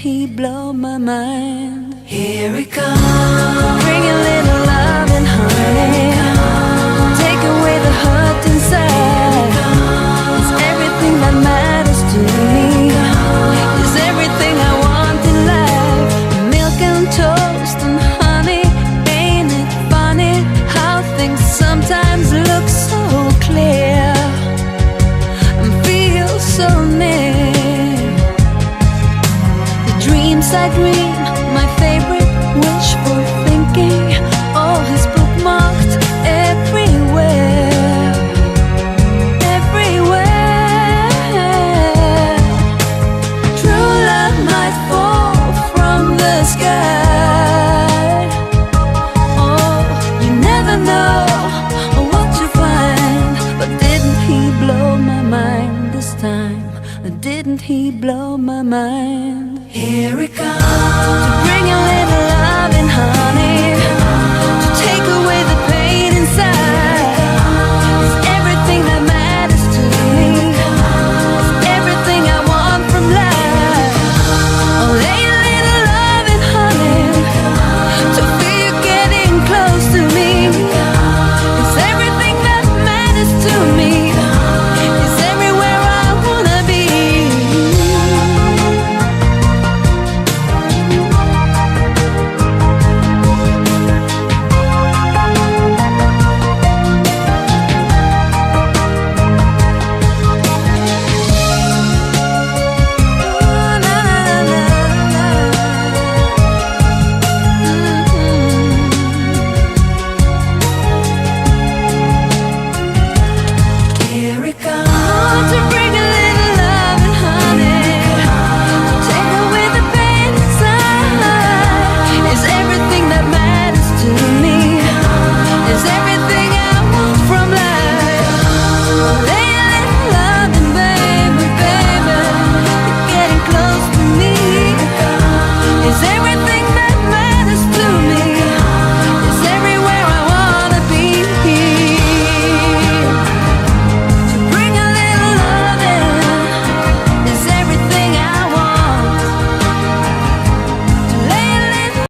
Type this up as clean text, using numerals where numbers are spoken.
he blow my mind. Here he comes, bring a little love and honey, take away the hurt inside. It's everything that matters to me, it's everything I want in life. Milk and toast and honey, ain't it funny how things sometimes look so clear and feel so near. The dreams I dream